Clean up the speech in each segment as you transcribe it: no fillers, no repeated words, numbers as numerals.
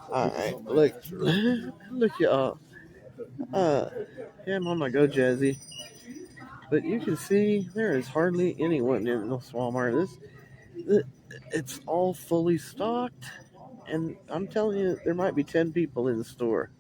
Alright, look, look y'all. Uh, yeah, I'm on my Go Jazzy, but you can see there is hardly anyone in this Walmart. It's all fully stocked, and I'm telling you, there might be 10 people in the store.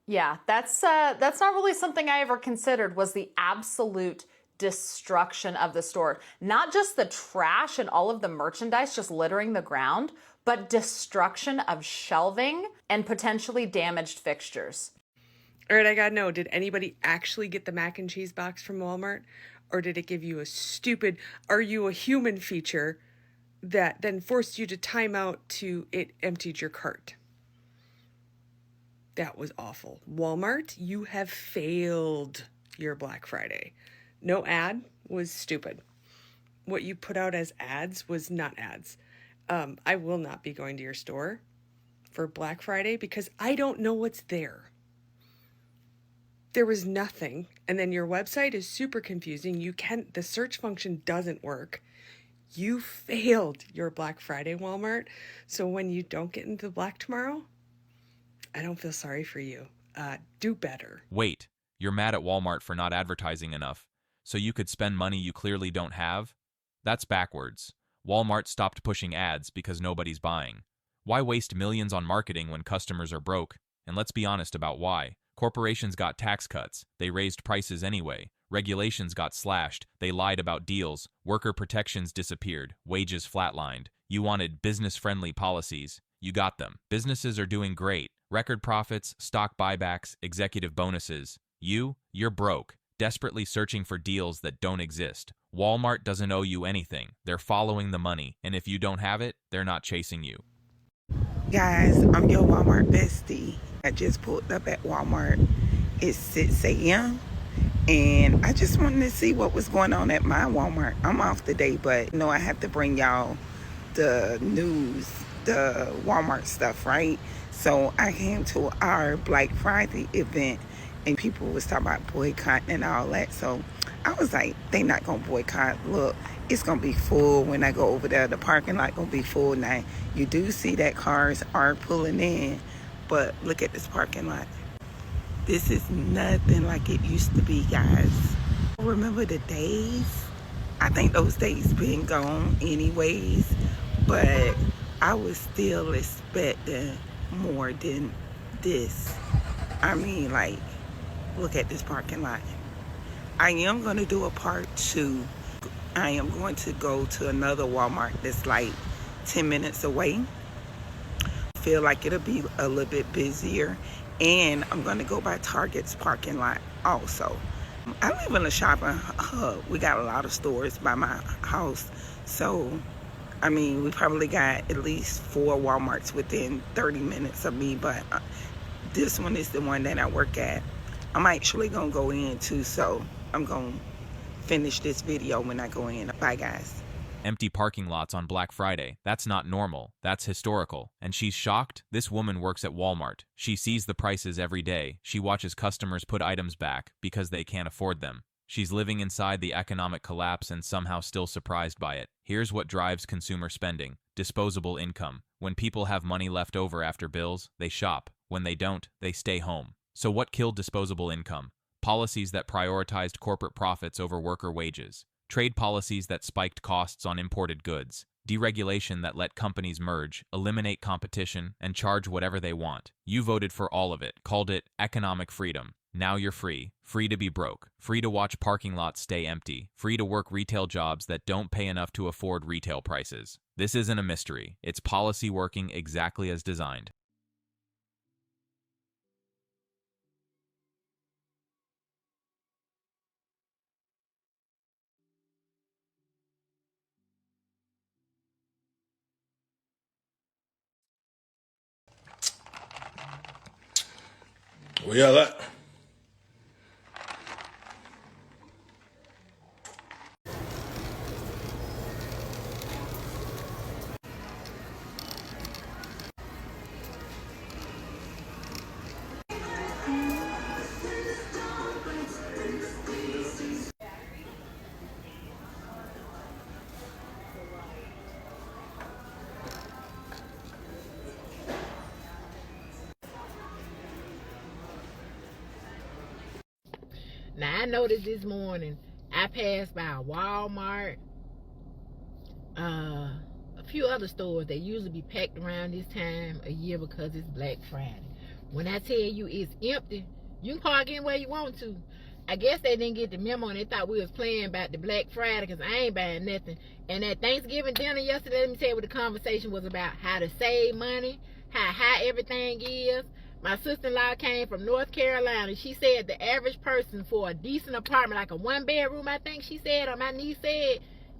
Yeah, that's not really something I ever considered, was the absolute destruction of the store. Not just the trash and all of the merchandise just littering the ground, but destruction of shelving and potentially damaged fixtures. All right, I gotta know, did anybody actually get the mac and cheese box from Walmart? Or did it give you a stupid, are you a human feature that then forced you to time out to it emptied your cart? That was awful. Walmart, you have failed your Black Friday. No ad was stupid. What you put out as ads was not ads. I will not be going to your store for Black Friday because I don't know what's there. There was nothing. And then your website is super confusing. The search function doesn't work. You failed your Black Friday, Walmart. So when you don't get into Black tomorrow, I don't feel sorry for you. Do better. Wait, you're mad at Walmart for not advertising enough, so you could spend money you clearly don't have? That's backwards. Walmart stopped pushing ads because nobody's buying. Why waste millions on marketing when customers are broke? And let's be honest about why. Corporations got tax cuts, they raised prices anyway. Regulations got slashed, they lied about deals. Worker protections disappeared, wages flatlined. You wanted business-friendly policies. You got them. Businesses are doing great. Record profits, stock buybacks, executive bonuses. You're broke, desperately searching for deals that don't exist. Walmart doesn't owe you anything. They're following the money, and if you don't have it, they're not chasing you. Guys, I'm your Walmart bestie. I just pulled up at Walmart. It's 6 a.m. and I just wanted to see what was going on at my Walmart. I'm off today, but I have to bring y'all the news, the Walmart stuff, right? So I came to our Black Friday event and people was talking about boycotting and all that. So I was like, they not gonna boycott. Look, it's gonna be full when I go over there. The parking lot gonna be full now. You do see that cars are pulling in, but look at this parking lot. This is nothing like it used to be, guys. Remember the days? I think those days been gone anyways, but I was still expecting more than this. I mean, like, look at this parking lot. I am going to do a part 2. I am going to go to another Walmart that's like 10 minutes away. Feel like it'll be a little bit busier. And I'm going to go by Target's parking lot also. I live in a shopping hub. We got a lot of stores by my house. So, I mean, we probably got at least 4 Walmarts within 30 minutes of me. But this one is the one that I work at. I'm actually going to go in too. So, I'm going to finish this video when I go in. Bye, guys. Empty parking lots on Black Friday. That's not normal. That's historical. And she's shocked? This woman works at Walmart. She sees the prices every day. She watches customers put items back because they can't afford them. She's living inside the economic collapse and somehow still surprised by it. Here's what drives consumer spending. Disposable income. When people have money left over after bills, they shop. When they don't, they stay home. So what killed disposable income? Policies that prioritized corporate profits over worker wages. Trade policies that spiked costs on imported goods, deregulation that let companies merge, eliminate competition, and charge whatever they want. You voted for all of it, called it economic freedom. Now you're free. Free to be broke. Free to watch parking lots stay empty. Free to work retail jobs that don't pay enough to afford retail prices. This isn't a mystery. It's policy working exactly as designed. Where y'all at? Now, I noticed this morning, I passed by a Walmart, a few other stores that usually be packed around this time of year because it's Black Friday. When I tell you it's empty, you can park anywhere you want to. I guess they didn't get the memo and they thought we was playing about the Black Friday because I ain't buying nothing. And at Thanksgiving dinner yesterday, let me tell you what the conversation was about. How to save money, how high everything is. My sister-in-law came from North Carolina. She said the average person for a decent apartment, like a one-bedroom, I think she said, or my niece said,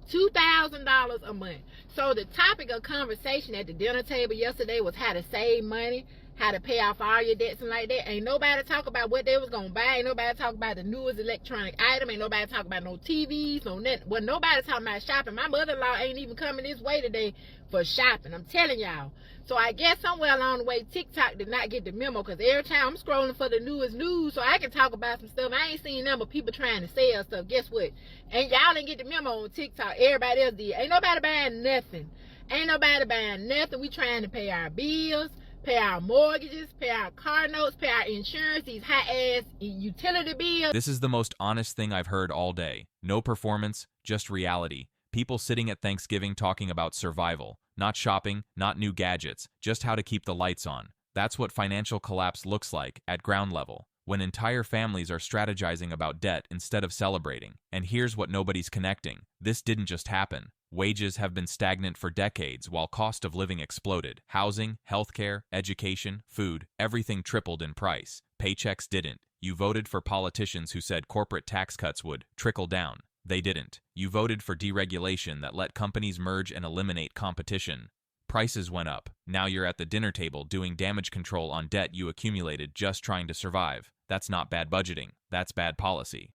$2,000 a month. So the topic of conversation at the dinner table yesterday was how to save money, how to pay off all your debts and like that. Ain't nobody talk about what they was gonna buy. Ain't nobody talk about the newest electronic item. Ain't nobody talk about no TVs, no nothing. Well, nobody talking about shopping. My mother-in-law ain't even coming this way today for shopping. I'm telling y'all. So I guess somewhere along the way, TikTok did not get the memo because every time I'm scrolling for the newest news so I can talk about some stuff. I ain't seen none but people trying to sell stuff. Guess what? And y'all didn't get the memo on TikTok. Everybody else did. Ain't nobody buying nothing. Ain't nobody buying nothing. We trying to pay our bills, pay our mortgages, pay our car notes, pay our insurance, these high-ass utility bills. This is the most honest thing I've heard all day. No performance, just reality. People sitting at Thanksgiving talking about survival. Not shopping, not new gadgets, just how to keep the lights on. That's what financial collapse looks like at ground level, when entire families are strategizing about debt instead of celebrating. And here's what nobody's connecting. This didn't just happen. Wages have been stagnant for decades while cost of living exploded. Housing, healthcare, education, food, everything tripled in price. Paychecks didn't. You voted for politicians who said corporate tax cuts would trickle down. They didn't. You voted for deregulation that let companies merge and eliminate competition. Prices went up. Now you're at the dinner table doing damage control on debt you accumulated just trying to survive. That's not bad budgeting. That's bad policy.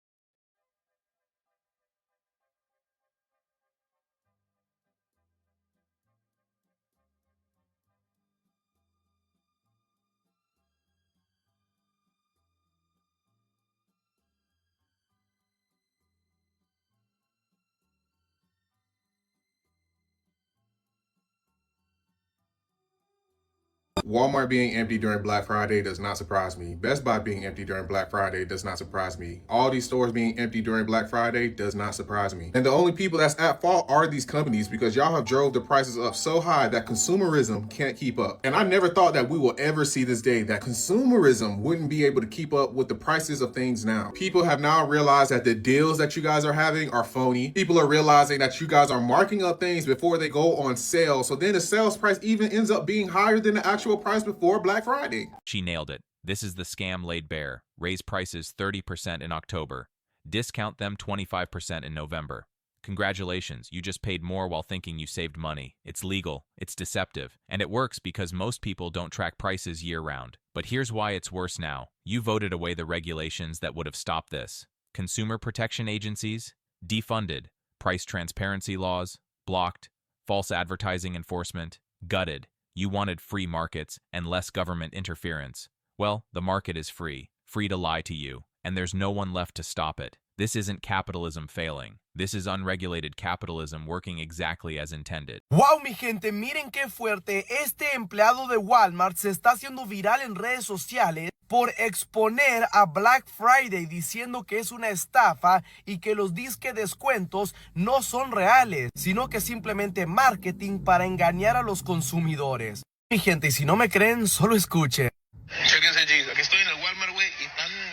Walmart being empty during Black Friday does not surprise me. Best Buy being empty during Black Friday does not surprise me. All these stores being empty during Black Friday does not surprise me. And the only people that's at fault are these companies because y'all have drove the prices up so high that consumerism can't keep up. And I never thought that we will ever see this day that consumerism wouldn't be able to keep up with the prices of things now. People have now realized that the deals that you guys are having are phony. People are realizing that you guys are marking up things before they go on sale. So then the sales price even ends up being higher than the actual price before Black Friday. She nailed it. This is the scam laid bare. Raise prices 30% in October. Discount them 25% in November. Congratulations, you just paid more while thinking you saved money. It's legal, it's deceptive, and it works because most people don't track prices year-round. But here's why it's worse now. You voted away the regulations that would have stopped this. Consumer protection agencies, defunded. Price transparency laws, blocked. False advertising enforcement, gutted. You wanted free markets and less government interference. Well, the market is free to lie to you, and there's no one left to stop it. This isn't capitalism failing. This is unregulated capitalism working exactly as intended. Wow, mi gente, miren qué fuerte. Este empleado de Walmart se está haciendo viral en redes sociales por exponer a Black Friday diciendo que es una estafa y que los disque descuentos no son reales, sino que simplemente marketing para engañar a los consumidores. Mi gente, y si no me creen, solo escuchen. Chéquense, G. Aquí estoy en el Walmart, güey, y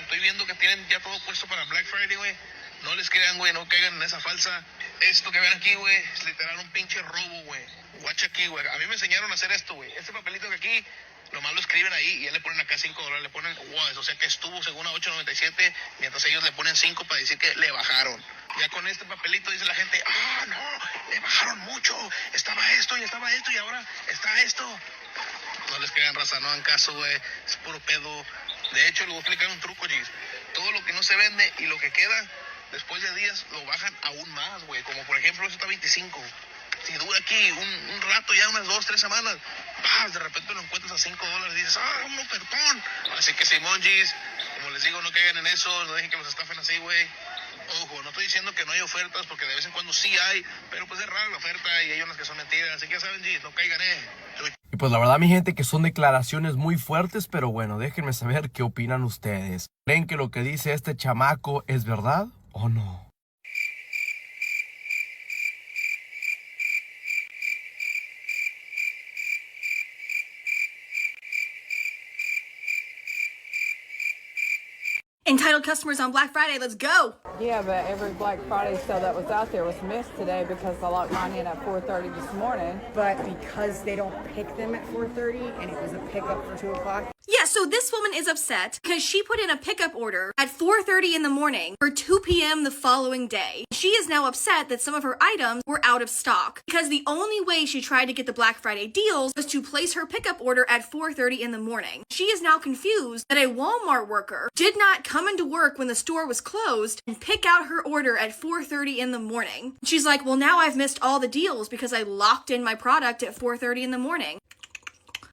estoy viendo que tienen ya todo puesto para Black Friday, güey. No les crean, güey, no caigan en esa falsa. Esto que ven aquí, güey, es literal un pinche robo, güey. Guacha aquí, güey. A mí me enseñaron a hacer esto, güey. Este papelito que aquí, nomás lo escriben ahí y ya le ponen acá $5, le ponen WAS, o sea que estuvo según a $8.97, mientras ellos le ponen 5 para decir que le bajaron. Ya con este papelito dice la gente, no, le bajaron mucho. Estaba esto y ahora está esto. No les crean, raza, no hagan caso, güey. Es puro pedo. De hecho, les voy a explicar un truco, Gis. Todo lo que no se vende y lo que queda, después de días, lo bajan aún más, güey. Como por ejemplo, eso está 25. Si dura aquí un rato, ya unas 2, 3 semanas, de repente lo encuentras a $5 y dices, un ofertón. Así que, Simón, Gis, como les digo, no caigan en eso, no dejen que los estafen así, güey. Ojo, no estoy diciendo que no hay ofertas, porque de vez en cuando sí hay, pero pues es rara la oferta y hay unas que son mentiras. Así que ya saben, G, no caigan, Y pues la verdad, mi gente, que son declaraciones muy fuertes, pero bueno, déjenme saber qué opinan ustedes. ¿Creen que lo que dice este chamaco es verdad o no? Entitled customers on Black Friday, let's go! Yeah, but every Black Friday sale that was out there was missed today because I locked mine in at 4:30 this morning. But because they don't pick them at 4:30 and it was a pickup for 2 o'clock. Yeah, so this woman is upset because she put in a pickup order at 4:30 in the morning for 2 p.m. the following day. She is now upset that some of her items were out of stock because the only way she tried to get the Black Friday deals was to place her pickup order at 4:30 in the morning. She is now confused that a Walmart worker did not come into work when the store was closed and pick out her order at 4:30 in the morning. She's like, well, now I've missed all the deals because I locked in my product at 4:30 in the morning.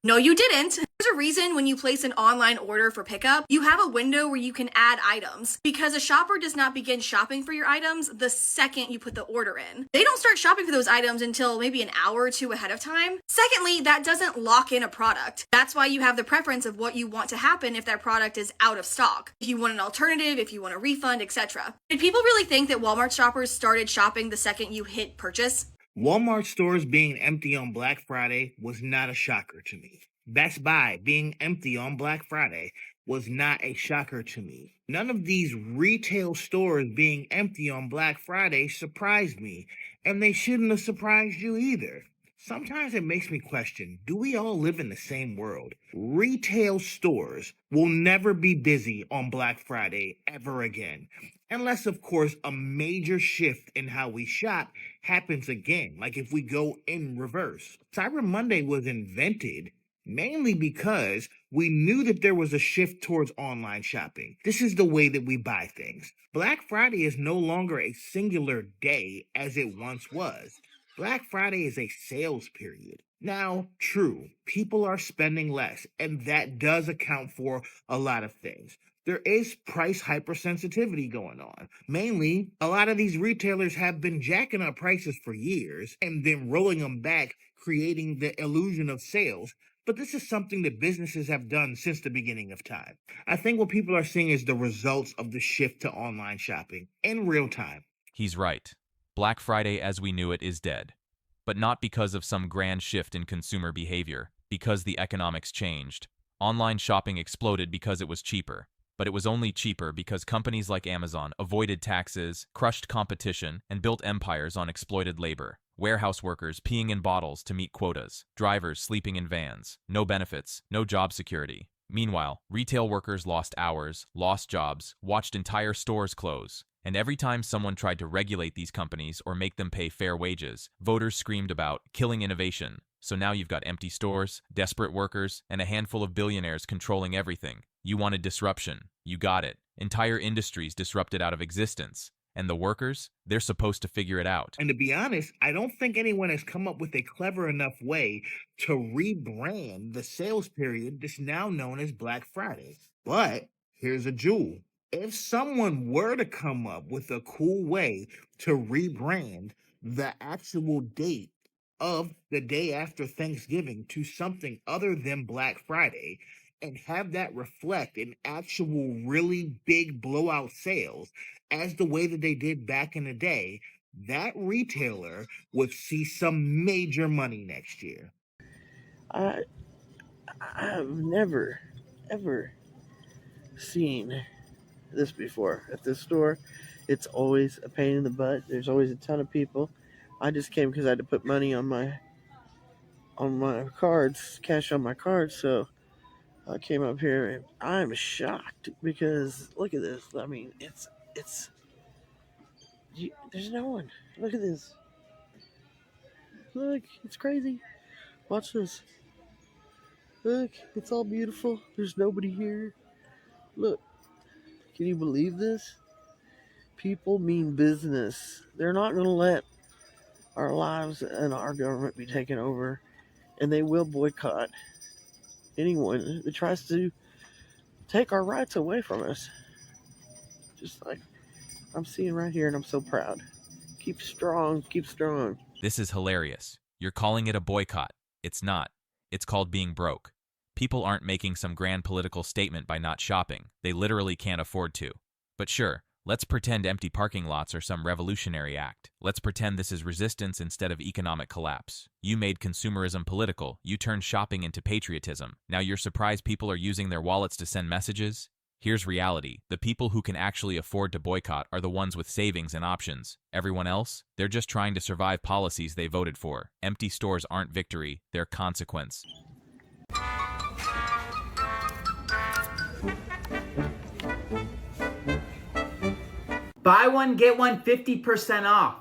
No, you didn't. There's a reason when you place an online order for pickup, you have a window where you can add items because a shopper does not begin shopping for your items the second you put the order in. They don't start shopping for those items until maybe an hour or two ahead of time. Secondly, that doesn't lock in a product. That's why you have the preference of what you want to happen if that product is out of stock. If you want an alternative, if you want a refund, etc. Did people really think that Walmart shoppers started shopping the second you hit purchase? Walmart stores being empty on Black Friday was not a shocker to me. Best Buy being empty on Black Friday was not a shocker to me. None of these retail stores being empty on Black Friday surprised me, and they shouldn't have surprised you either. Sometimes it makes me question, do we all live in the same world? Retail stores will never be busy on Black Friday ever again. Unless, of course, a major shift in how we shop happens again, like if we go in reverse. Cyber Monday was invented mainly because we knew that there was a shift towards online shopping. This is the way that we buy things. Black Friday is no longer a singular day as it once was. Black Friday is a sales period. Now, true, people are spending less, and that does account for a lot of things. There is price hypersensitivity going on. Mainly, a lot of these retailers have been jacking up prices for years and then rolling them back, creating the illusion of sales. But this is something that businesses have done since the beginning of time. I think what people are seeing is the results of the shift to online shopping in real time. He's right. Black Friday as we knew it is dead. But not because of some grand shift in consumer behavior, because the economics changed. Online shopping exploded because it was cheaper. But it was only cheaper because companies like Amazon avoided taxes, crushed competition, and built empires on exploited labor. Warehouse workers peeing in bottles to meet quotas, drivers sleeping in vans, no benefits, no job security. Meanwhile, retail workers lost hours, lost jobs, watched entire stores close. And every time someone tried to regulate these companies or make them pay fair wages, voters screamed about killing innovation. So now you've got empty stores, desperate workers, and a handful of billionaires controlling everything. You wanted disruption. You got it. Entire industries disrupted out of existence. And the workers, they're supposed to figure it out. And to be honest, I don't think anyone has come up with a clever enough way to rebrand the sales period that's now known as Black Friday. But here's a jewel. If someone were to come up with a cool way to rebrand the actual date of the day after Thanksgiving to something other than Black Friday, and have that reflect in actual really big blowout sales as the way that they did back in the day, that retailer would see some major money next year. I've never, ever seen this before. At this store, it's always a pain in the butt. There's always a ton of people. I just came because I had to put money on my cards, cash on my cards, so I came up here and I'm shocked because look at this. I mean, there's no one. Look at this. Look, it's crazy. Watch this. Look, it's all beautiful. There's nobody here. Look, can you believe this? People mean business. They're not going to let our lives and our government be taken over, and they will boycott anyone that tries to take our rights away from us. Just like I'm seeing right here, and I'm so proud. Keep strong, keep strong. This is hilarious. You're calling it a boycott. It's not. It's called being broke. People aren't making some grand political statement by not shopping. They literally can't afford to. But sure, let's pretend empty parking lots are some revolutionary act. Let's pretend this is resistance instead of economic collapse. You made consumerism political. You turned shopping into patriotism. Now you're surprised people are using their wallets to send messages? Here's reality. The people who can actually afford to boycott are the ones with savings and options. Everyone else? They're just trying to survive policies they voted for. Empty stores aren't victory, they're consequence. Buy one, get one 50% off.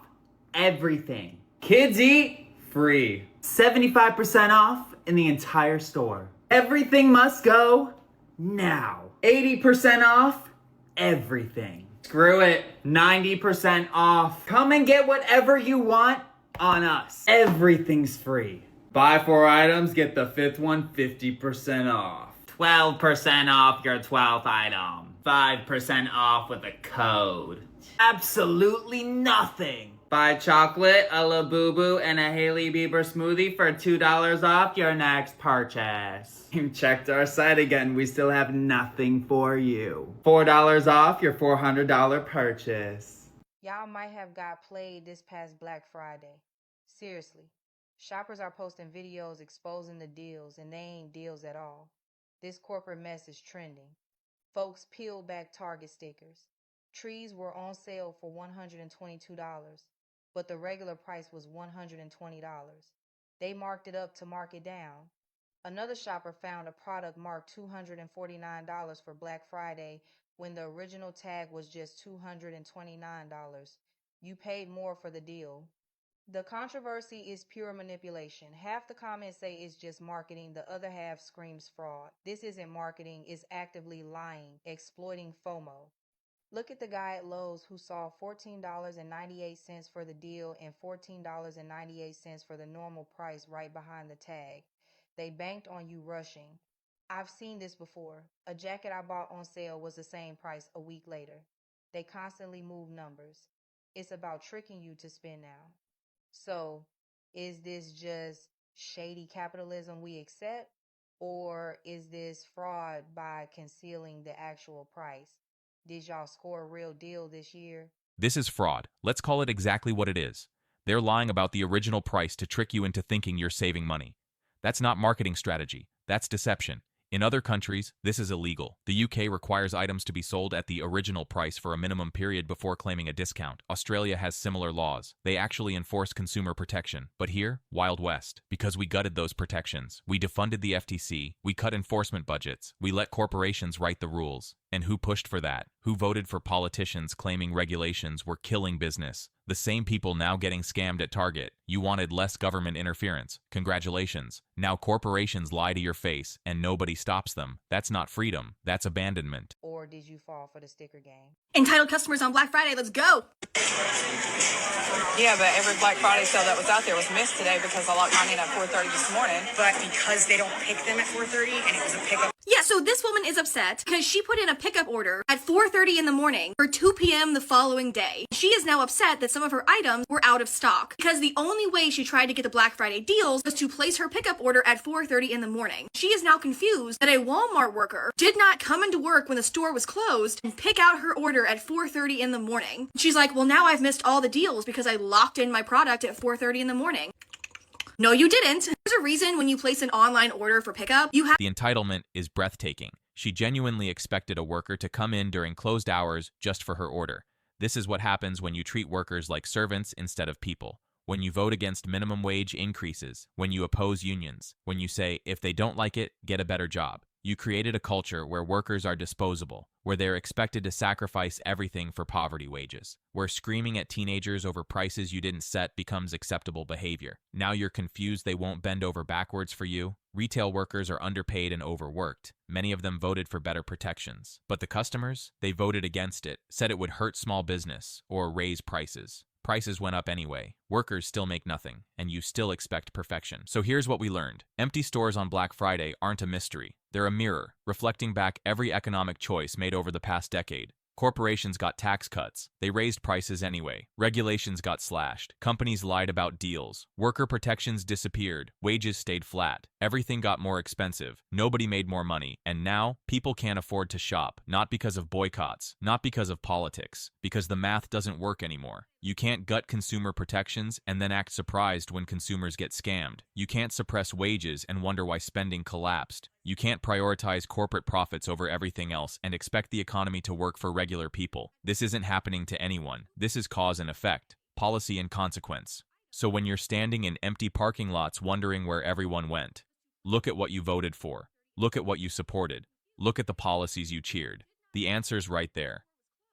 Everything. Kids eat free. 75% off in the entire store. Everything must go now. 80% off everything. Screw it. 90% off. Come and get whatever you want on us. Everything's free. Buy 4 items, get the 5th one 50% off. 12% off your 12th item. 5% off with a code. Absolutely nothing. Buy chocolate, a Labubu, and a Hailey Bieber smoothie for $2 off your next purchase. You checked our site again. We still have nothing for you. $4 off your $400 purchase. Y'all might have got played this past Black Friday. Seriously. Shoppers are posting videos exposing the deals, and they ain't deals at all. This corporate mess is trending. Folks peeled back Target stickers. Trees were on sale for $122, but the regular price was $120. They marked it up to mark it down. Another shopper found a product marked $249 for Black Friday when the original tag was just $229. You paid more for the deal. The controversy is pure manipulation. Half the comments say it's just marketing, the other half screams fraud. This isn't marketing, it's actively lying, exploiting FOMO. Look at the guy at Lowe's who saw $14.98 for the deal and $14.98 for the normal price right behind the tag. They banked on you rushing. I've seen this before. A jacket I bought on sale was the same price a week later. They constantly move numbers. It's about tricking you to spend now. So, is this just shady capitalism we accept? Or is this fraud by concealing the actual price? Did y'all score a real deal this year? This is fraud. Let's call it exactly what it is. They're lying about the original price to trick you into thinking you're saving money. That's not marketing strategy. That's deception. In other countries, this is illegal. The UK requires items to be sold at the original price for a minimum period before claiming a discount. Australia has similar laws. They actually enforce consumer protection. But here, Wild West. Because we gutted those protections. We defunded the FTC. We cut enforcement budgets. We let corporations write the rules. And who pushed for that? Who voted for politicians claiming regulations were killing business? The same people now getting scammed at Target. You wanted less government interference. Congratulations. Now corporations lie to your face and nobody stops them. That's not freedom. That's abandonment. Or did you fall for the sticker game? Entitled customers on Black Friday, let's go! Yeah, but every Black Friday sale that was out there was missed today because I locked mine in at 4:30 this morning. But because they don't pick them at 4:30 and it was a pickup. Yeah, so this woman is upset because she put in a pickup order at 4:30 in the morning for 2 p.m. the following day. She is now upset that some of her items were out of stock because the only way she tried to get the Black Friday deals was to place her pickup order at 4:30 in the morning. She is now confused that a Walmart worker did not come into work when the store was closed and pick out her order at 4:30 in the morning. She's like, well, now I've missed all the deals because I locked in my product at 4:30 in the morning. No, you didn't. There's a reason when you place an online order for pickup, you have— The entitlement is breathtaking. She genuinely expected a worker to come in during closed hours just for her order. This is what happens when you treat workers like servants instead of people. When you vote against minimum wage increases, when you oppose unions, when you say, if they don't like it, get a better job. You created a culture where workers are disposable, where they're expected to sacrifice everything for poverty wages, where screaming at teenagers over prices you didn't set becomes acceptable behavior. Now you're confused they won't bend over backwards for you? Retail workers are underpaid and overworked. Many of them voted for better protections. But the customers? They voted against it, said it would hurt small business or raise prices. Prices went up anyway. Workers still make nothing, and you still expect perfection. So here's what we learned. Empty stores on Black Friday aren't a mystery. They're a mirror, reflecting back every economic choice made over the past decade. Corporations got tax cuts. They raised prices anyway. Regulations got slashed. Companies lied about deals. Worker protections disappeared. Wages stayed flat. Everything got more expensive. Nobody made more money. And now, people can't afford to shop. Not because of boycotts. Not because of politics. Because the math doesn't work anymore. You can't gut consumer protections and then act surprised when consumers get scammed. You can't suppress wages and wonder why spending collapsed. You can't prioritize corporate profits over everything else and expect the economy to work for regular people. This isn't happening to anyone. This is cause and effect, policy and consequence. So when you're standing in empty parking lots wondering where everyone went, look at what you voted for. Look at what you supported. Look at the policies you cheered. The answer's right there.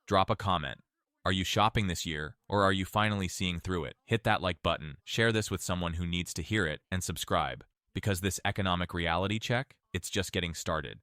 Drop a comment. Are you shopping this year, or are you finally seeing through it? Hit that like button, share this with someone who needs to hear it, and subscribe. Because this economic reality check, it's just getting started.